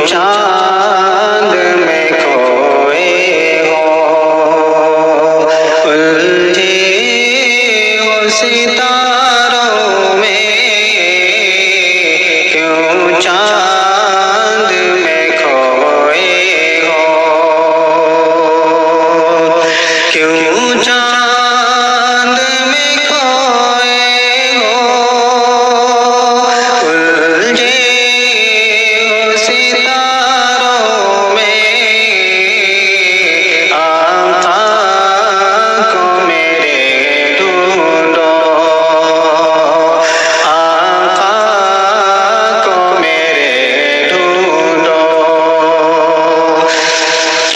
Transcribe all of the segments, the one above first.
چاند میں کھوئے ہو الجھے ہو ستاروں میں کیوں چاند میں کھوئے ہو کیوں چاند میں کھوئے ہو الجھے ہو ستاروں میں آقا کو میرے ڈھونڈو آقا کو میرے ڈھونڈو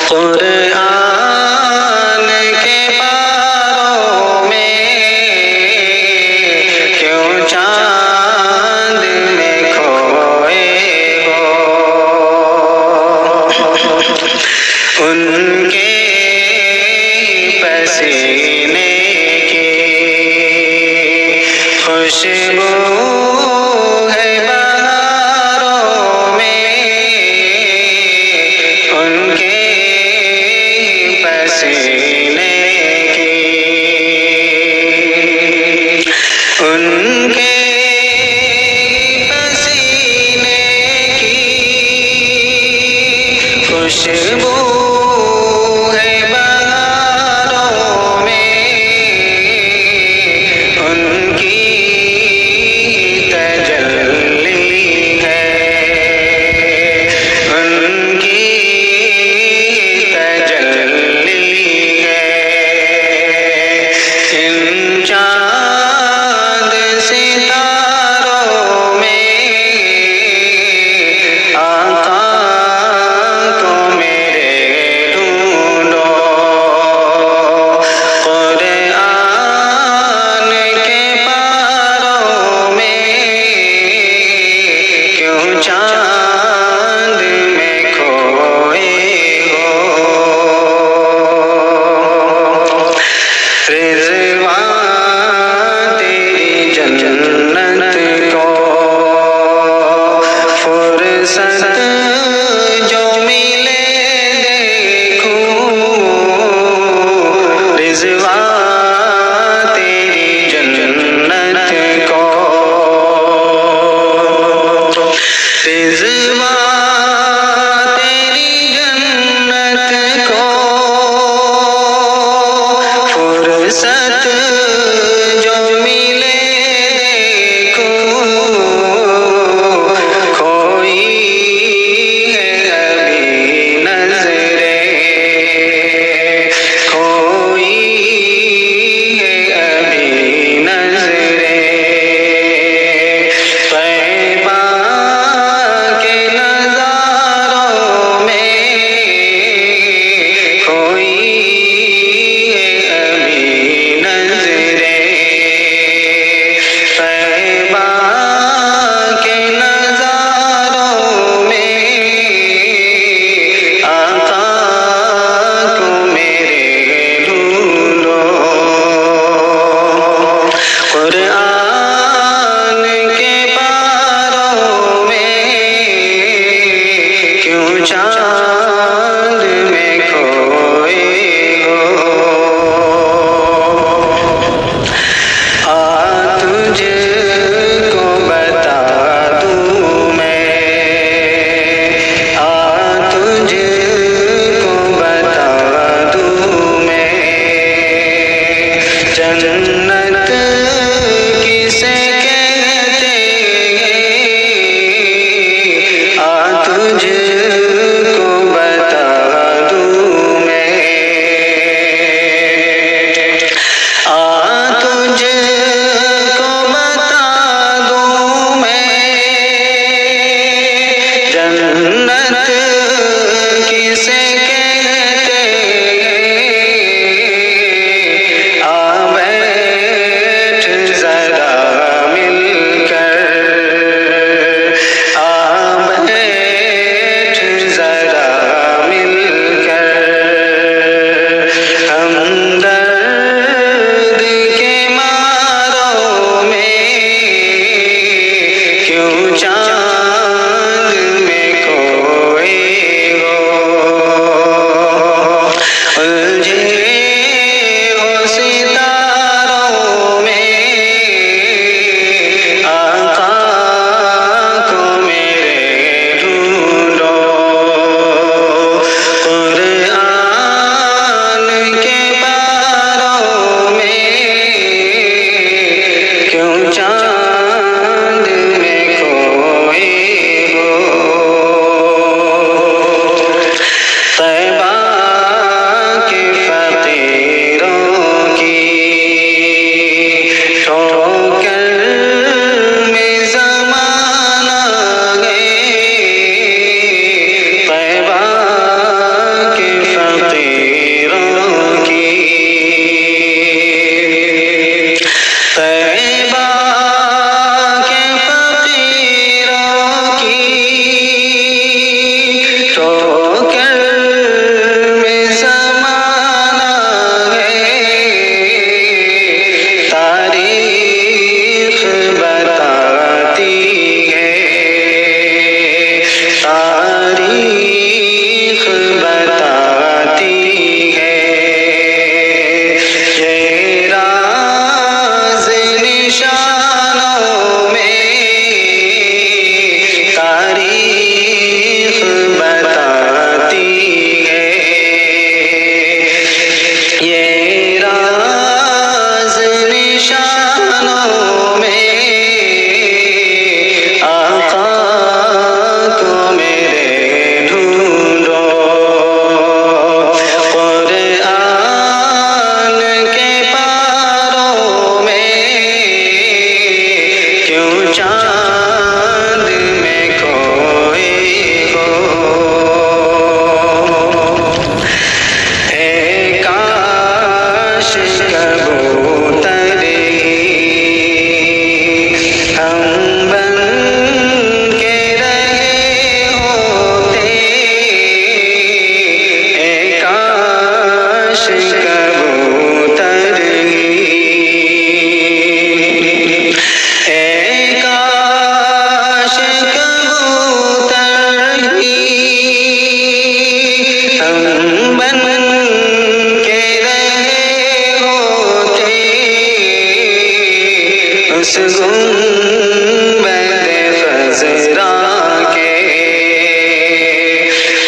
قرآن کے پاروں میں کیوں چاند میں کھوئے ہو ان کے پسینے کی خوشبو ہے بہاروں میں ان کے پسینے کی ان کے پسینے کی خوشبو ہے بہاروں میں ان کی تجلی ہے ان کی تجلی ہے ان چاند ستاروں میں آقا کو میرے ڈھونڈو قرآن کے پاروں میں کیوں چاند میں کھوئے ہو رضوان تیری جنت کو فرصت جو ملے دیکھوں رضوان تیری جنت کو رضوان تیری جنت کو فرصت جو ملے دیکھوں کھوئی ہے ابھی نظریں کھوئی ہے ابھی نظریں طیبہ کے نظاروں میں کھوئی ہے ابھی نظریں طیبہ کے نظاروں میں آقا کو میرے ڈھونڈو قرآن کے پاروں میں کیوں چاند میں کھوئے ہو آ تجھ کو بتا دوں میں آ تجھ کو بتا دوں میں جنت کسے کہتے ہیں آ تجھ کو بتا دوں میں آ تجھ کو بتا دوں میں جنت کسے کہتے ہیں آ بیٹھ ذرا مل کر آ بیٹھ ذرا مل کر ہمدرد کے ماروں میں کیوں چاند میں کھوئے کر میں زمانہ ہے، تاریخ بتاتی ہے، تاریخ بتاتی ہے، یہ راز نشانوں میں تاریخ بتاتی ہے، یہ راز نشانوں میں آقا کو میرے ڈھونڈو، قرآن کے پاروں میں کیوں چاند میں کوئی ہو، اے کاش کبوتر ہم بن کے رہے ہوتے، اے کاش کبوتر اے کاش کبوتر ہم بن کے رہے ہوتے، اس گنبد خضرا کے،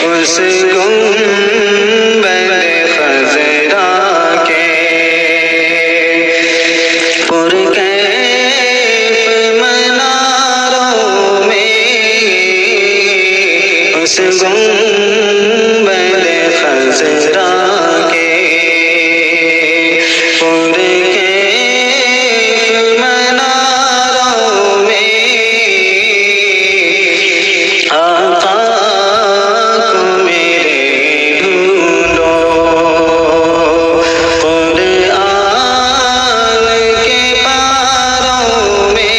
اس گنبد خضرا کے پرکیف مناروں میں، اس گنبد خضرا کے پرکیف مناروں میں آقا کو میرے ڈھونڈو، قرآن کے پاروں میں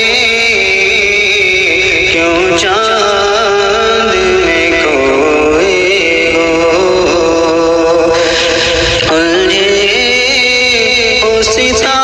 کیوں چاند میں کوئی ہو، الجھے وہ ستارے